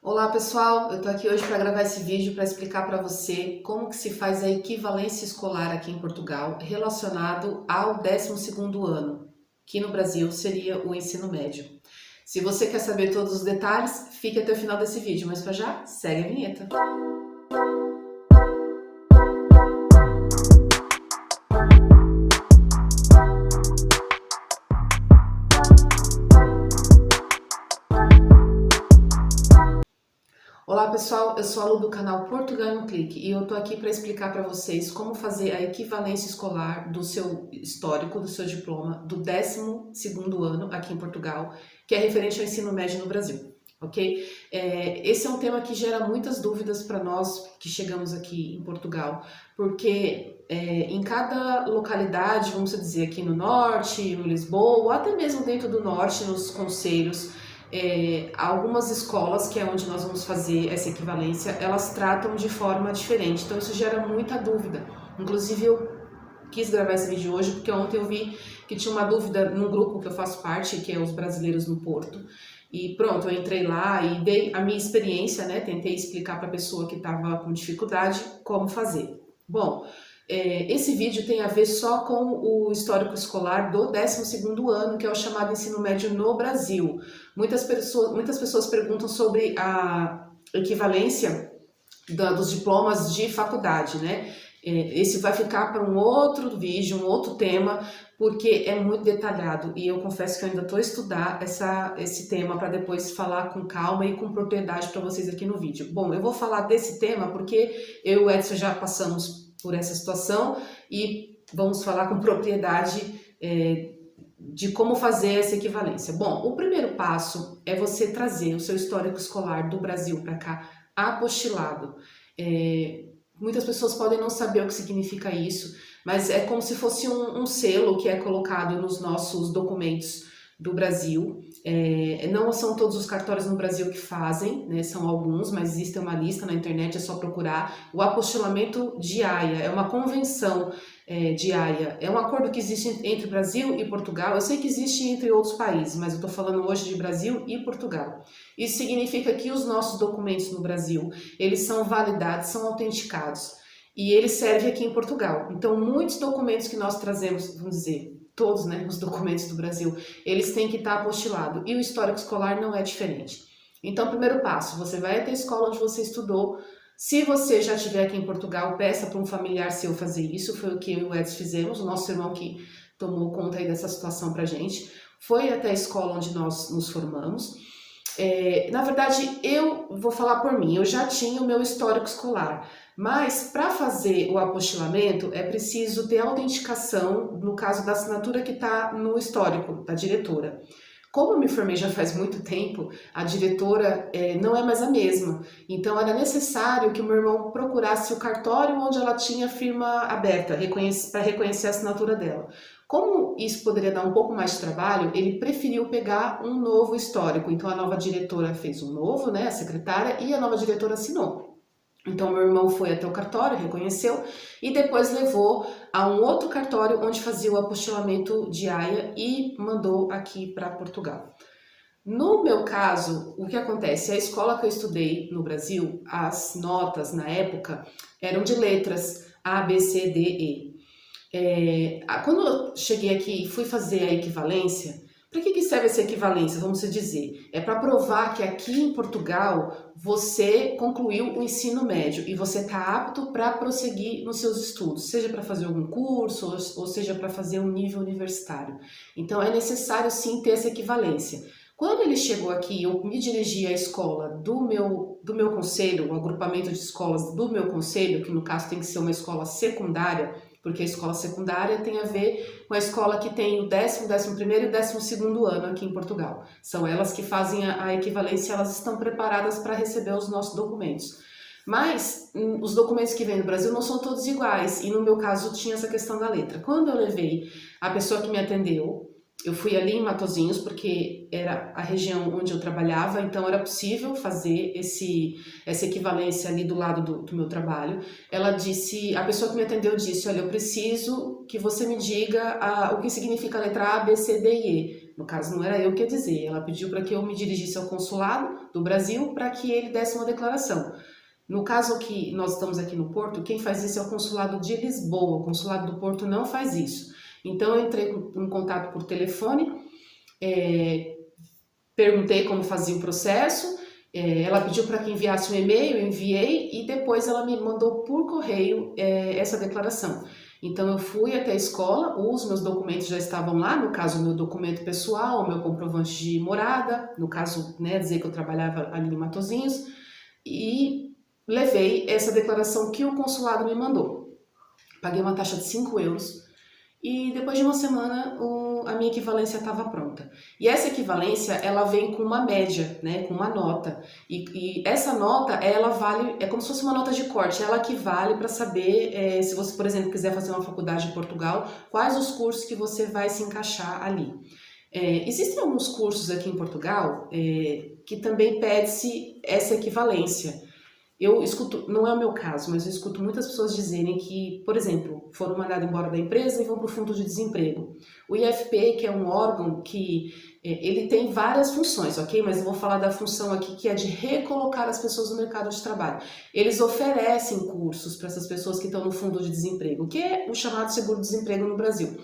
Olá pessoal, eu tô aqui hoje para gravar esse vídeo para explicar para você como que se faz a equivalência escolar aqui em Portugal relacionado ao 12º ano, que no Brasil seria o ensino médio. Se você quer saber todos os detalhes, fique até o final desse vídeo, mas para já, segue a vinheta. Olá pessoal, eu sou a Lu do canal Portugal em um Clique e eu tô aqui para explicar para vocês como fazer a equivalência escolar do seu histórico, do seu diploma, do 12º ano aqui em Portugal, que é referente ao ensino médio no Brasil, ok? Esse é um tema que gera muitas dúvidas para nós que chegamos aqui em Portugal, porque em cada localidade, vamos dizer aqui no norte, em Lisboa, ou até mesmo dentro do norte, nos concelhos, algumas escolas, que é onde nós vamos fazer essa equivalência, elas tratam de forma diferente, então isso gera muita dúvida. Inclusive eu quis gravar esse vídeo hoje porque ontem eu vi que tinha uma dúvida num grupo que eu faço parte, que é os brasileiros no Porto, e pronto, eu entrei lá e dei a minha experiência, né, tentei explicar para a pessoa que estava com dificuldade como fazer. Bom, esse vídeo tem a ver só com o histórico escolar do 12º ano, que é o chamado ensino médio no Brasil. Muitas pessoas perguntam sobre a equivalência dos diplomas de faculdade, né? Esse vai ficar para um outro vídeo, um outro tema, porque é muito detalhado e eu confesso que eu ainda estou a estudar esse tema para depois falar com calma e com propriedade para vocês aqui no vídeo. Bom, eu vou falar desse tema porque eu e o Edson já passamos por essa situação e vamos falar com propriedade de como fazer essa equivalência. Bom, o primeiro passo é você trazer o seu histórico escolar do Brasil para cá apostilado. Muitas pessoas podem não saber o que significa isso, mas é como se fosse um selo que é colocado nos nossos documentos do Brasil. Não são todos os cartórios no Brasil que fazem, né, são alguns, mas existe uma lista na internet, é só procurar. O apostilamento de Haia é uma convenção de Haia, é um acordo que existe entre Brasil e Portugal. Eu sei que existe entre outros países, mas eu estou falando hoje de Brasil e Portugal. Isso significa que os nossos documentos no Brasil, eles são validados, são autenticados, e eles servem aqui em Portugal. Então, muitos documentos que nós trazemos, vamos dizer, todos, né, os documentos do Brasil, eles têm que estar apostilados, e o histórico escolar não é diferente. Então, primeiro passo, você vai até a escola onde você estudou. Se você já estiver aqui em Portugal, peça para um familiar seu fazer isso, foi o que eu e o Edson fizemos, o nosso irmão que tomou conta aí dessa situação pra gente, foi até a escola onde nós nos formamos. Na verdade, eu vou falar por mim, eu já tinha o meu histórico escolar, mas para fazer o apostilamento é preciso ter autenticação, no caso da assinatura que está no histórico, da diretora. Como eu me formei já faz muito tempo, a diretora não é mais a mesma, então era necessário que o meu irmão procurasse o cartório onde ela tinha a firma aberta, para reconhecer a assinatura dela. Como isso poderia dar um pouco mais de trabalho, ele preferiu pegar um novo histórico, então a nova diretora fez um novo, né, a secretária, e a nova diretora assinou. Então meu irmão foi até o cartório, reconheceu e depois levou a um outro cartório onde fazia o apostilamento de Haia e mandou aqui para Portugal. No meu caso, o que acontece? A escola que eu estudei no Brasil, as notas na época eram de letras A, B, C, D, E. Quando eu cheguei aqui e fui fazer a equivalência, para que serve essa equivalência, vamos dizer? É para provar que aqui em Portugal você concluiu o ensino médio e você está apto para prosseguir nos seus estudos, seja para fazer algum curso ou seja para fazer um nível universitário. Então é necessário sim ter essa equivalência. Quando ele chegou aqui, eu me dirigi à escola do meu concelho, o agrupamento de escolas do meu concelho, que no caso tem que ser uma escola secundária, porque a escola secundária tem a ver com a escola que tem o 10º, 11º e o 12º ano aqui em Portugal. São elas que fazem a equivalência, elas estão preparadas para receber os nossos documentos. Mas os documentos que vêm do Brasil não são todos iguais, e no meu caso tinha essa questão da letra. Quando eu levei a pessoa que me atendeu, eu fui ali em Matosinhos, porque era a região onde eu trabalhava, então era possível fazer essa equivalência ali do lado do meu trabalho. Ela disse, a pessoa que me atendeu disse, olha, eu preciso que você me diga o que significa a letra A, B, C, D e E. No caso, não era eu que ia dizer, ela pediu para que eu me dirigisse ao consulado do Brasil para que ele desse uma declaração. No caso que nós estamos aqui no Porto, quem faz isso é o consulado de Lisboa, o consulado do Porto não faz isso. Então eu entrei em contato por telefone, perguntei como fazia o processo, ela pediu para que enviasse um e-mail, eu enviei e depois ela me mandou por correio essa declaração. Então eu fui até a escola, os meus documentos já estavam lá, no caso o meu documento pessoal, o meu comprovante de morada, no caso, né, dizer que eu trabalhava ali em Matosinhos, e levei essa declaração que o consulado me mandou. Paguei uma taxa de 5 euros e depois de uma semana a minha equivalência estava pronta. E essa equivalência, ela vem com uma média, né, com uma nota. E essa nota, ela vale, é como se fosse uma nota de corte, ela que vale para saber, se você, por exemplo, quiser fazer uma faculdade em Portugal, quais os cursos que você vai se encaixar ali. Existem alguns cursos aqui em Portugal que também pede-se essa equivalência. Eu escuto, não é o meu caso, mas eu escuto muitas pessoas dizerem que, por exemplo, foram mandadas embora da empresa e vão para o fundo de desemprego. O IFP, que é um órgão que ele tem várias funções, ok? Mas eu vou falar da função aqui que é de recolocar as pessoas no mercado de trabalho. Eles oferecem cursos para essas pessoas que estão no fundo de desemprego, que é o chamado seguro-desemprego no Brasil.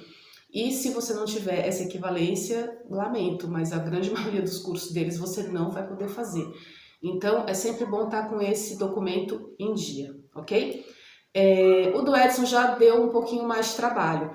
E se você não tiver essa equivalência, lamento, mas a grande maioria dos cursos deles você não vai poder fazer. Então, é sempre bom estar com esse documento em dia, ok? O do Edson já deu um pouquinho mais de trabalho,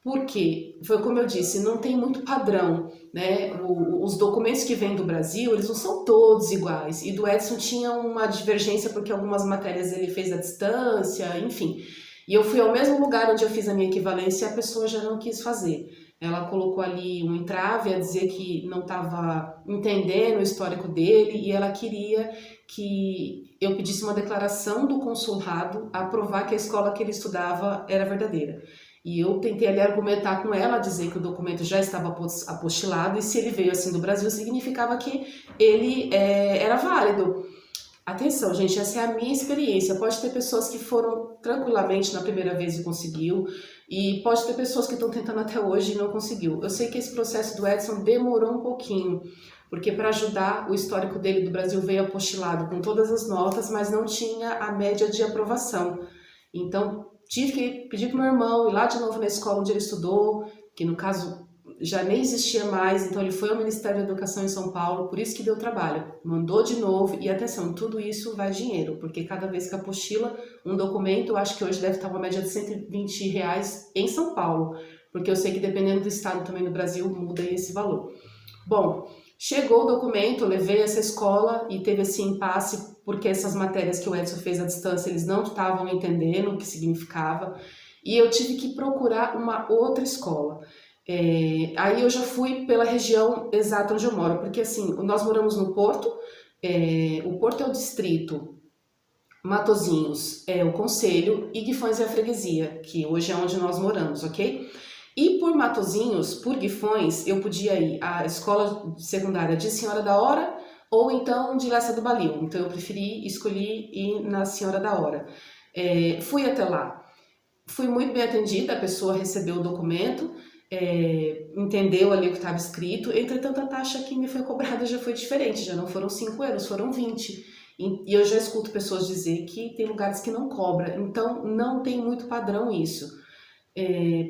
porque, foi como eu disse, não tem muito padrão, né? Os documentos que vêm do Brasil, eles não são todos iguais, e do Edson tinha uma divergência porque algumas matérias ele fez à distância, enfim. E eu fui ao mesmo lugar onde eu fiz a minha equivalência e a pessoa já não quis fazer. Ela colocou ali um entrave a dizer que não estava entendendo o histórico dele e ela queria que eu pedisse uma declaração do consulado a provar que a escola que ele estudava era verdadeira. E eu tentei ali argumentar com ela, dizer que o documento já estava apostilado e se ele veio assim do Brasil significava que ele era válido. Atenção, gente, essa é a minha experiência. Pode ter pessoas que foram tranquilamente na primeira vez e conseguiu, e pode ter pessoas que estão tentando até hoje e não conseguiu. Eu sei que esse processo do Edson demorou um pouquinho, porque para ajudar o histórico dele do Brasil veio apostilado com todas as notas, mas não tinha a média de aprovação. Então, tive que pedir para o meu irmão ir lá de novo na escola onde ele estudou, que no caso já nem existia mais, então ele foi ao Ministério da Educação em São Paulo, por isso que deu trabalho. Mandou de novo, e atenção, tudo isso vai dinheiro, porque cada vez que apostila um documento, eu acho que hoje deve estar uma média de R$ 120 em São Paulo, porque eu sei que dependendo do estado também no Brasil muda esse valor. Bom, chegou o documento, eu levei essa escola e teve esse impasse, porque essas matérias que o Edson fez à distância, eles não estavam entendendo o que significava, e eu tive que procurar uma outra escola. Aí eu já fui pela região exata onde eu moro, porque assim, nós moramos no Porto, o Porto é o distrito, Matosinhos é o concelho e Guifões é a freguesia, que hoje é onde nós moramos, ok? E por Matosinhos, por Guifões, eu podia ir à escola secundária de Senhora da Hora ou então de Lessa do Balio, então eu escolhi ir na Senhora da Hora. Fui até lá, fui muito bem atendida, a pessoa recebeu o documento, entendeu ali o que estava escrito, entretanto a taxa que me foi cobrada já foi diferente, já não foram 5 euros, foram 20. E eu já escuto pessoas dizer que tem lugares que não cobra, então não tem muito padrão isso.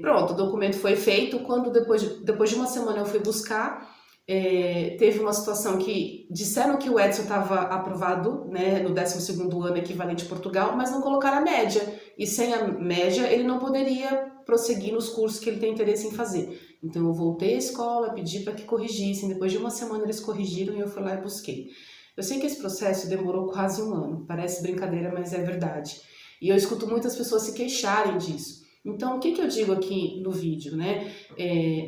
Pronto, o documento foi feito, quando depois de uma semana eu fui buscar, teve uma situação que disseram que o Edson estava aprovado, né, no 12º ano equivalente a Portugal, mas não colocaram a média, e sem a média ele não poderia prosseguir nos cursos que ele tem interesse em fazer. Então eu voltei à escola, pedi para que corrigissem, depois de uma semana eles corrigiram e eu fui lá e busquei. Eu sei que esse processo demorou quase 1 ano, parece brincadeira, mas é verdade. E eu escuto muitas pessoas se queixarem disso. Então, o que eu digo aqui no vídeo, né?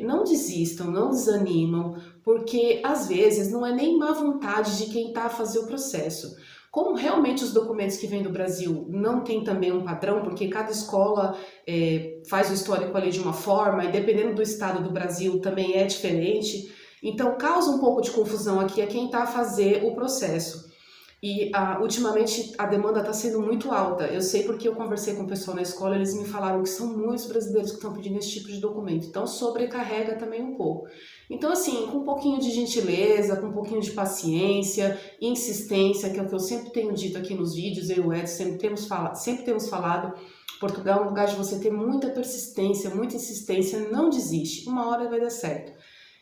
Não desistam, não desanimam, porque às vezes não é nem má vontade de quem está a fazer o processo. Como realmente os documentos que vêm do Brasil não tem também um padrão, porque cada escola faz o histórico ali de uma forma, e dependendo do estado do Brasil também é diferente, então causa um pouco de confusão aqui a quem está a fazer o processo. E ultimamente a demanda está sendo muito alta. Eu sei porque eu conversei com o pessoal na escola, eles me falaram que são muitos brasileiros que estão pedindo esse tipo de documento. Então sobrecarrega também um pouco. Então assim, com um pouquinho de gentileza, com um pouquinho de paciência, insistência, que é o que eu sempre tenho dito aqui nos vídeos, eu e o Edson sempre temos falado, Portugal é um lugar de você ter muita persistência, muita insistência, não desiste, uma hora vai dar certo.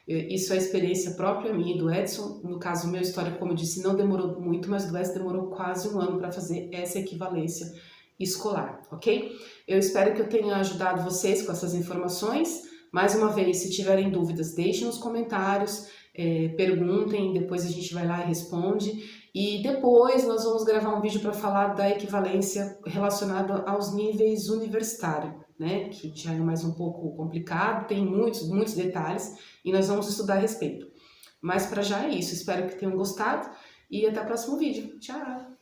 Isso é experiência própria minha e do Edson. No caso, meu história, como eu disse, não demorou muito, mas do Edson demorou quase um ano para fazer essa equivalência escolar, ok? Eu espero que eu tenha ajudado vocês com essas informações. Mais uma vez, se tiverem dúvidas, deixem nos comentários, perguntem, depois a gente vai lá e responde. E depois nós vamos gravar um vídeo para falar da equivalência relacionada aos níveis universitários, né? Que já é mais um pouco complicado, tem muitos detalhes e nós vamos estudar a respeito. Mas para já é isso, espero que tenham gostado e até o próximo vídeo. Tchau!